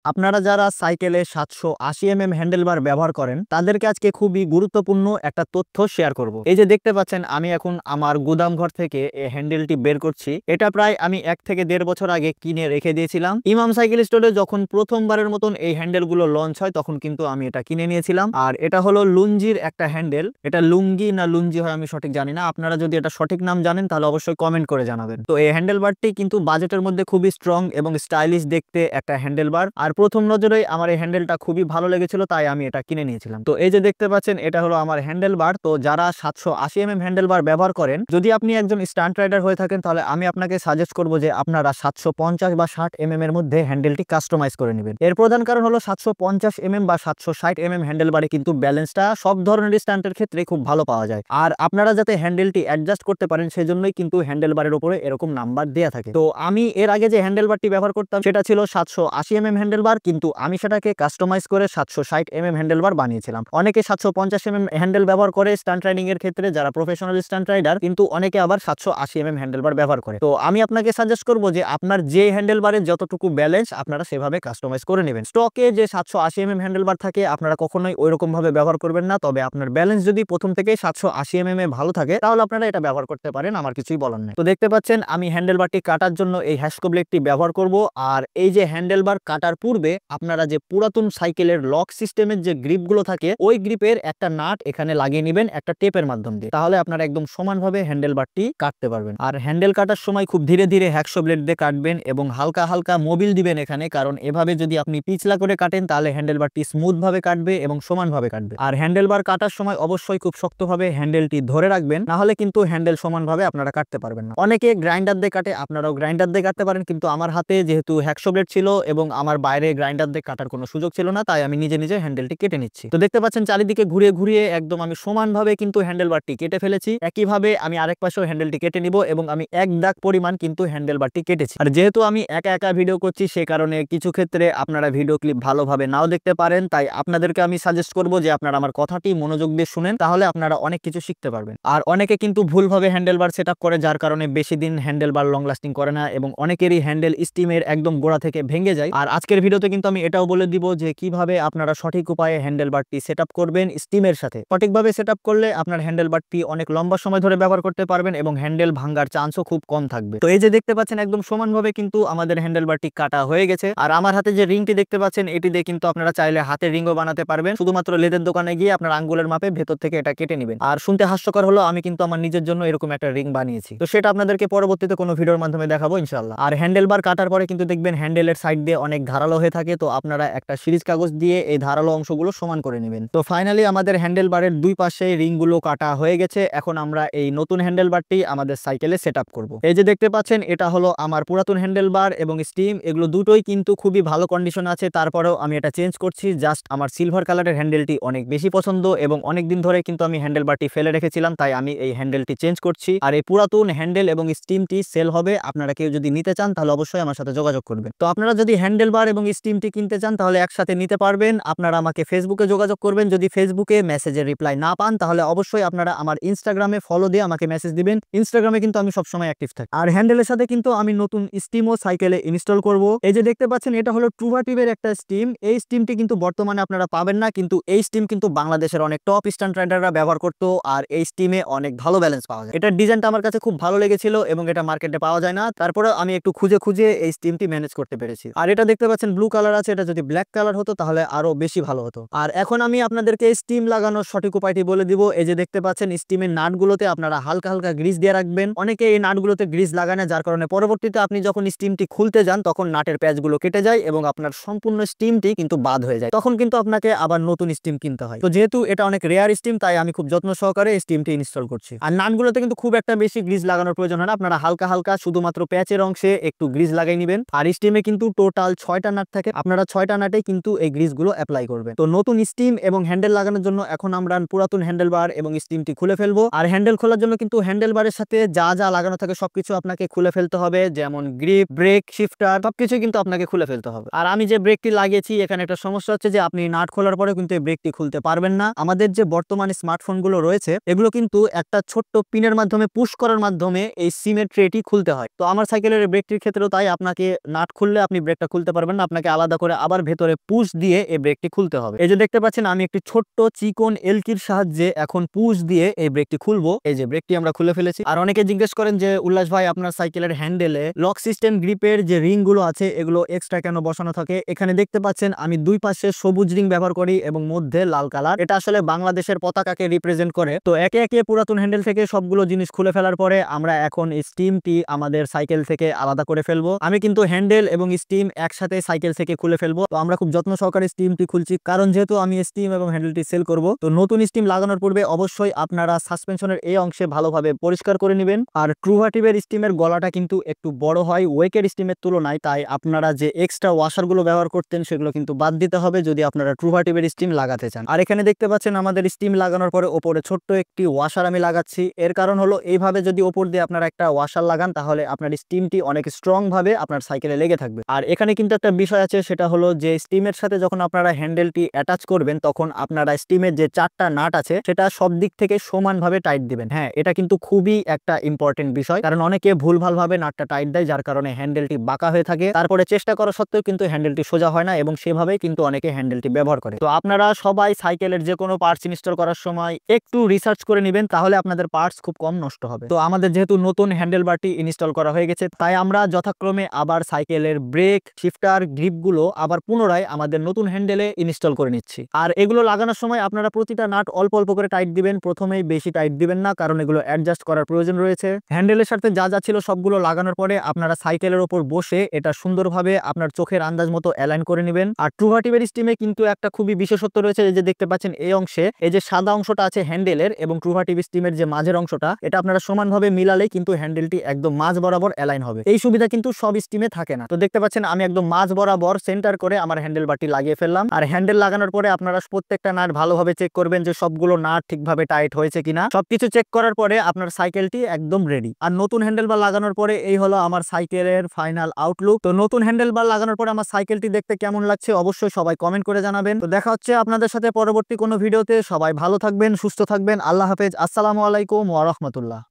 আপনারা যারা সাইকেলে 780 হ্যান্ডেলবার ব্যবহার করেন তাদেরকে আজকে খুবই গুরুত্বপূর্ণ একটা তথ্য শেয়ার করব। এই যে দেখতে পাচ্ছেন আমি এখন আমার গুদাম ঘর থেকে এই হ্যান্ডেলটি বের করছি। এটা প্রায় আমি 1 থেকে 1.5 বছর আগে কিনে রেখে দিয়েছিলাম। ইমাম সাইকেল স্টোরে যখন প্রথমবারের মতন এই হ্যান্ডেলগুলো লঞ্চ হয় তখন কিন্তু আমি এটা কিনে নিয়েছিলাম। আর এটা হলো লুঞ্জির একটা হ্যান্ডেল। এটা লুঙ্গি না লুঞ্জি হয় আমি সঠিক জানি না। আপনারা যদি এটা সঠিক নাম জানেন তাহলে অবশ্যই কমেন্ট করে জানাবেন। তো এই হ্যান্ডেলবারটি কিন্তু বাজেটের মধ্যে খুবই স্ট্রং এবং স্টাইলিশ দেখতে একটা হ্যান্ডেলবার। আর প্রথম নজরেই আমার এই হ্যান্ডেলটা খুবই ভালো লেগেছিল, তাই আমি এটা কিনে নিয়েছিলাম। তো এই যে দেখতে পাচ্ছেন এটা হলো আমার হ্যান্ডেলবার। তো যারা 780 হ্যান্ডেলবার ব্যবহার করেন, যদি আপনি একজন স্টান্ট রাইডার হয়ে থাকেন তাহলে আমি আপনাকে সাজেস্ট করব যে আপনারা 750 বা 60 এর মধ্যে হ্যান্ডেলটি কাস্টমাইজ করে নেবেন। এর প্রধান কারণ হলো 750 বা 760 হ্যান্ডেলবারে কিন্তু ব্যালেন্সটা সব ধরনের স্টান্টের ক্ষেত্রে খুব ভালো পাওয়া যায়। আর আপনারা যাতে হ্যান্ডেলটি অ্যাডজাস্ট করতে পারেন সেজন্যই কিন্তু হ্যান্ডেলবারের উপরে এরকম নাম্বার দেয়া থাকে। তো আমি এর আগে যে হ্যান্ডেলবারটি ব্যবহার করতাম সেটা ছিল 780 হ্যান্ডেলবার, কিন্তু আমি সেটাকে কাস্টমাইজ করে 760 হ্যান্ডেলবার বানিয়েছিলাম। অনেকে 750 হ্যান্ডেল ব্যবহার করে স্টান্ট রাইডিং এর ক্ষেত্রে, যারা প্রফেশনাল স্টান্ট রাইডার, কিন্তু অনেকে আবার 780 হ্যান্ডেলবার ব্যবহার করে। তো আমি আপনাকে সাজেস্ট করব যে আপনার যে হ্যান্ডেলবারের যতটুকু ব্যালেন্স আপনারা সেভাবে কাস্টমাইজ করে নেবেন। স্টকে যে 780 হ্যান্ডেলবার থাকে আপনারা কখনোই ওইরকম ভাবে ব্যবহার করবেন না। তবে আপনার ব্যালেন্স যদি প্রথম থেকেই 780 এ ভালো থাকে তাহলে আপনারা এটা ব্যবহার করতে পারেন, আমার কিছুই বলার নেই। তো দেখতে পাচ্ছেন আমি হ্যান্ডেলবারটি কাটার জন্য এই হ্যাসকো ব্লেডটি ব্যবহার করব। আর এই যে হ্যান্ডেলবার কাটার পূর্বে আপনারা যে পুরাতন সাইকেলের লক সিস্টেমের যে গ্রিপগুলো থাকে ওই গ্রিপের একটা নাট এখানে লাগিয়ে নেবেন একটা টেপের মাধ্যম দিয়ে, তাহলে আপনারা একদম সমানভাবে হ্যান্ডেলবারটি কাটতে পারবেন। আর হ্যান্ডেল কাটার সময় খুব ধীরে ধীরে হ্যাকশো ব্লেড দিয়ে কাটবেন এবং হালকা হালকা মোবিল দিবেন এখানে, কারণ এভাবে যদি আপনি পিছলা করে কাটেন তাহলে হ্যান্ডেলবারটি স্মুথ ভাবে কাটবে এবং সমানভাবে কাটবে। আর হ্যান্ডেলবার কাটার সময় অবশ্যই খুব শক্তভাবে হ্যান্ডেলটি ধরে রাখবেন, না হলে কিন্তু হ্যান্ডেল সমানভাবে আপনারা কাটতে পারবেন না। অনেকে গ্রাইন্ডার দিয়ে কাটে, আপনারাও গ্রাইন্ডার দিয়ে কাটতে পারেন, কিন্তু আমার হাতে যেহেতু হ্যাকশো ব্লেড ছিল এবং আমার বাইরে গ্রাইন্ডার দিয়ে কাটার কোনো সুযোগ ছিল না, তাই আমি নিজে নিজে হ্যান্ডেলটি কেটে নিচ্ছি। তো দেখতে পাচ্ছেন চারিদিকে ঘুরিয়ে ঘুরিয়ে একদম আমি সমানভাবে কিন্তু হ্যান্ডেলবারটি কেটে ফেলেছি। একইভাবে আমি আরেক পাশেও হ্যান্ডেলটি কেটে নিব এবং আমি 1 দাগ পরিমাণ কিন্তু হ্যান্ডেলবারটি কেটেছি। আর যেহেতু আমি একা একা ভিডিও করছি সে কারণে কিছু ক্ষেত্রে আপনারা ভিডিও ক্লিপ ভালোভাবে নাও দেখতে পারেন, তাই আপনাদেরকে আমি সাজেস্ট করব যে আপনারা আমার কথাটি মনোযোগ দিয়ে শুনেন, তাহলে আপনারা অনেক কিছু শিখতে পারবেন। আর অনেকে কিন্তু ভুলভাবে হ্যান্ডেলবার সেটআপ করে, যার কারণে বেশি দিন হ্যান্ডেলবার লং লাস্টিং করে না এবং অনেকেরই হ্যান্ডেল স্টিমের একদম গোড়া থেকে ভেঙে যায়। আর আজকের ভিডিওতে কিন্তু আমি এটাও বলে দিব যে কিভাবে আপনারা সঠিক উপায়ে হ্যান্ডেলবারটি সেটআপ করবেন স্টিমের সাথে। সঠিকভাবে সেটআপ করলে আপনার হ্যান্ডেলবারটি অনেক লম্বা সময় ধরে ব্যবহার করতে পারবেন এবং হ্যান্ডেল ভাঙার চান্সও খুব কম থাকবে। তো এই যে দেখতে পাচ্ছেন একদম সমানভাবে কিন্তু আমাদের হ্যান্ডেলবারটি কাটা হয়ে গেছে। আর আমার হাতে যে রিংটি দেখতে পাচ্ছেন এটি দিয়ে কিন্তু আপনারা চাইলে হাতের রিংও বানাতে পারবেন। শুধুমাত্র লেদের দোকানে গিয়ে আপনার আঙ্গুলের মাপে ভেতর থেকে এটা কেটে নেবেন। আর শুনতে হাস্যকর হলো, আমি কিন্তু আমার নিজের জন্য এরকম একটা রিং বানিয়েছি। তো সেটা আপনাদেরকে পরবর্তীতে কোনো ভিডিওর মাধ্যমে দেখাবো ইনশাআল্লাহ। আর হ্যান্ডেলবার কাটার পরে কিন্তু দেখবেন হ্যান্ডেলের সাইড দিয়ে অনেক ধারালো হয়ে থাকে, তো আপনারা একটা সিরিজ কাগজ দিয়ে এই ধারালো অংশগুলো সমান করে নেবেন। তো ফাইনালি আমাদের হ্যান্ডেলবারের দুই পাশে রিংগুলো কাটা হয়ে গেছে। এখন আমরা এই নতুন হ্যান্ডেলবারটি আমাদের সাইকেলে সেটআপ করব। এই যে দেখতে পাচ্ছেন এটা হলো আমার পুরাতন হ্যান্ডেলবার এবং স্টিম, এগুলো দুটোই কিন্তু খুবই ভালো কন্ডিশন আছে। তারপরেও আমি এটা চেঞ্জ করছি, জাস্ট আমার সিলভার কালারের হ্যান্ডেলটি অনেক বেশি পছন্দ এবং অনেক দিন ধরে কিন্তু আমি হ্যান্ডেলবারটি ফেলে রেখেছিলাম, তাই আমি এই হ্যান্ডেলটি চেঞ্জ করছি। আর এই পুরাতন হ্যান্ডেল এবং স্টিমটি সেল হবে, আপনারা কেউ যদি নিতে চান তাহলে অবশ্যই আমার সাথে যোগাযোগ করবেন। তো আপনারা যদি হ্যান্ডেলবার এবং স্টিমটি কিনতে চান তাহলে একসাথে নিতে পারবেন। আপনারা আমাকে ফেসবুকে যোগাযোগ করবেন, যদি ফেসবুকে মেসেজের রিপ্লাই না পান তাহলে অবশ্যই আপনারা আমার ইনস্টাগ্রামে ফলো দিয়ে আমাকে মেসেজ দিবেন। ইনস্টাগ্রামে কিন্তু আমি সবসময় অ্যাক্টিভ থাকি। আর হ্যান্ডেলের সাথে কিন্তু আমি নতুন স্টিমও সাইকেলে ইনস্টল করব। এই যে দেখতে পাচ্ছেন এটা হলো ট্রুভাটিভের একটা স্টিম। এই স্টিমটি কিন্তু বর্তমানে আপনারা পাবেন না, কিন্তু এই স্টিম কিন্তু বাংলাদেশের অনেক টপ স্টান্ট রাইডাররা ব্যবহার করতো। আর এই স্টিমে অনেক ভালো ব্যালেন্স পাওয়া যায়। এটার ডিজাইনটা আমার কাছে খুব ভালো লেগেছিল এবং এটা মার্কেটে পাওয়া যায় না, তারপরে আমি একটু খুঁজে খুঁজে এই স্টিমটি ম্যানেজ করতে পেরেছি। আর এটা দেখতে পাচ্ছেন ব্লু কালার আছে, এটা যদি ব্ল্যাক কালার হতো তাহলে আরো বেশি ভালো হতো। আর এখন আমি আপনাদেরকে স্টিম লাগানোর সঠিক উপায়টি বলে দিব। এই যে দেখতে পাচ্ছেন স্টিমের নাটগুলোতে আপনারা হালকা হালকা গ্রিস দিয়ে রাখবেন। অনেকে এই নাটগুলোতে গ্রিস লাগায় না, যার কারণে পরবর্তীতে আপনি যখন স্টিমটি খুলতে যান তখন নাটের প্যাচগুলো কেটে যায় এবং আপনার সম্পূর্ণ স্টিমটি কিন্তু বাদ হয়ে যায়, তখন কিন্তু আপনাকে আবার নতুন স্টিম কিনতে হয়। তো যেহেতু এটা অনেক রেয়ার স্টিম তাই আমি খুব যত্ন সহকারে স্টিমটি ইনস্টল করছি। আর নাটগুলোতে কিন্তু খুব একটা বেশি গ্রিস লাগানোর প্রয়োজন হয় না, আপনারা হালকা হালকা শুধুমাত্র প্যাচের অংশে একটু গ্রিস লাগাই নেবেন। আর স্টিমে কিন্তু টোটাল 6টা নাট থাকে, আপনারা 6টা নাটে কিন্তু এই গ্রিসগুলো অ্যাপ্লাই করবেন। তো নতুন স্টিম এবং হ্যান্ডেল লাগানোর জন্য এখন আমরা পুরাতন হ্যান্ডেলবার এবং স্টিমটি খুলে ফেলবো। আর হ্যান্ডেল খোলার জন্য কিন্তু হ্যান্ডেলবারের সাথে যা যা লাগানো থাকে সবকিছু আপনাকে খুলে ফেলতে হবে, যেমন গ্রিপ, ব্রেক, শিফটার সবকিছু কিন্তু আপনাকে খুলে ফেলতে হবে। আর আমি যে ব্রেকটি লাগিয়েছি এখানে একটা সমস্যা হচ্ছে যে আপনি নাট খোলার পরে কিন্তু এই ব্রেকটি খুলতে পারবেন না। আমাদের যে বর্তমানে স্মার্টফোন গুলো রয়েছে এগুলো কিন্তু একটা ছোট্ট পিনের মাধ্যমে পুশ করার মাধ্যমে এই সিমের ট্রেটি খুলতে হয়। তো আমার সাইকেলের ব্রেকটির ক্ষেত্রেও তাই, আপনাকে নাট খুললে আপনি ব্রেকটা খুলতে পারবেন না, আপনাকে আলাদা করে আবার ভেতরে পুশ দিয়ে এই ব্রেকটি খুলতে হবে। এই যে দেখতে পাচ্ছেন আমি একটি ছোট্ট চিকন এলকির সাহায্যে এখন পুশ দিয়ে এই ব্রেকটি খুলবো। এই যে ব্রেকটি আমরা খুলে ফেলেছি। আর অনেকে জিজ্ঞেস করেন যে উল্লাস ভাই আপনার সাইকেলের হ্যান্ডেলে লক সিস্টেম গ্রিপের যে রিং গুলো আছে এগুলো এক্সট্রা কেন বসানো থাকে? এখানে দেখতে পাচ্ছেন আমি দুই পাশে সবুজ রিং ব্যবহার করি এবং মধ্যে লাল কালার। এটা আসলে বাংলাদেশের পতাকাকে রিপ্রেজেন্ট করে। তো একে একে পুরাতন হ্যান্ডেল থেকে সবগুলো জিনিস খুলে ফেলার পরে আমরা এখন স্টিমটি আমাদের সাইকেল থেকে আলাদা করে ফেলবো। আমি কিন্তু হ্যান্ডেল এবং স্টিম একসাথে সাইকেল থেকে খুলে ফেলবো। তো আমরা খুব যত্ন সহকারে স্টিমটি খুলছি, কারণ যেহেতু আমি স্টিম এবং হ্যান্ডেলটি সেল করব। তো নতুন স্টিম লাগানোর পূর্বে অবশ্যই আপনারা সাসপেনশনের এই অংশে ভালোভাবে পরিষ্কার করে নেবেন। আর ট্রুভাটিভের স্টিমের গলাটা কিন্তু একটু বড় হয় ওয়েকের স্টিমের তুলনায়, তাই আপনারা যে এক্সট্রা ওয়াশারগুলো ব্যবহার করতেন সেগুলো কিন্তু বাদ দিতে হবে যদি আপনারা ট্রুভাটিভের স্টিম লাগাতে চান। আর এখানে দেখতে পাচ্ছেন আমাদের স্টিম লাগানোর পরে ওপরে ছোট্ট একটি ওয়াশার আমি লাগাচ্ছি। এর কারণ হলো এইভাবে যদি ওপর দিয়ে আপনারা একটা ওয়াশার লাগান তাহলে আপনার স্টিমটি অনেক স্ট্রং ভাবে আপনার সাইকেলে লেগে থাকবে। আর এখানে কিন্তু একটা বিষয় আছে, সেটা হলো যে স্টিমের সাথে যখন আপনারা হ্যান্ডেলটি অ্যাটাচ করবেন তখন আপনারা স্টিমের যে 4টা নাট আছে সেটা সব দিক থেকে সমানভাবে টাইট দিবেন। হ্যাঁ, এটা কিন্তু খুবই একটা ইম্পর্টেন্ট বিষয়, কারণ অনেকে ভুলভালভাবে নাটটা টাইট দেয় যার কারণে হ্যান্ডেলটি বাঁকা হয়ে থাকে। তারপরে চেষ্টা করা সত্ত্বেও কিন্তু হ্যান্ডেলটি সোজা হয় না এবং সেভাবেই কিন্তু অনেকে হ্যান্ডেলটি ব্যবহার করে। তো আপনারা সবাই সাইকেলের যে কোনো পার্টস ইনস্টল করার সময় একটু রিসার্চ করে নেবেন, তাহলে আপনাদের পার্টস খুব কম নষ্ট হবে। তো আমাদের যেহেতু নতুন হ্যান্ডেল বারটি ইনস্টল করা হয়ে গেছে, তাই আমরা যথাক্রমে আবার সাইকেলের ব্রেক, শিফটার, গ্রিপগুলো আবার পুনরায় আমাদের নতুন হ্যান্ডেলে ইনস্টল করে নিচ্ছি। আর এগুলো লাগানোর সময় আপনারা প্রতিটা নাট অল্প অল্প করে টাইট দিবেন, প্রথমেই বেশি টাইট দিবেন না, কারণ এগুলো অ্যাডজাস্ট করার প্রয়োজন রয়েছে। হ্যান্ডেলের সাথে যা যা ছিল সবগুলো লাগানোর পরে আপনারা সাইকেলের ওপর বসে এটা সুন্দরভাবে আপনার চোখের আন্দাজ মতো অ্যালাইন করে নেবেন। আর ট্রুভাটিভের স্টিমে কিন্তু একটা খুবই বিশেষত্ব রয়েছে, এই যে দেখতে পাচ্ছেন এই অংশে এই যে সাদা অংশটা আছে হ্যান্ডেলের এবং ট্রুভাটিভ স্টিমের যে মাঝের অংশটা, এটা আপনারা সমানভাবে মিলালে কিন্তু হ্যান্ডেলটি একদম মাঝ বরাবর অ্যালাইন হবে। এই সুবিধা কিন্তু সব স্টিমে থাকে না। তো দেখতে পাচ্ছেন আমি একদম মাঝ বরাবর সেন্টার করে আমার হ্যান্ডেল বারটি লাগিয়ে ফেললাম। আর হ্যান্ডেল লাগানোর পরে আপনারা প্রত্যেকটা নাট ভালোভাবে চেক করবেন যে সবগুলো নাট ঠিকভাবে টাইট হয়েছে কিনা। সবকিছু চেক করার পরে আপনার সাইকেলটি একদম রেডি। আর নতুন হ্যান্ডেল বার লাগানোর পরে এই হলো আমার সাইকেলের ফাইনাল আউটলুক। তো নতুন হ্যান্ডেল বার লাগানোর পরে আমার সাইকেলটি দেখতে কেমন লাগছে অবশ্যই সবাই কমেন্ট করে জানাবেন। তো দেখা হচ্ছে আপনাদের সাথে পরবর্তী কোনো ভিডিওতে। সবাই ভালো থাকবেন, সুস্থ থাকবেন। আল্লাহ হাফেজ। আসসালামু আলাইকুম ওয়া রাহমাতুল্লাহ।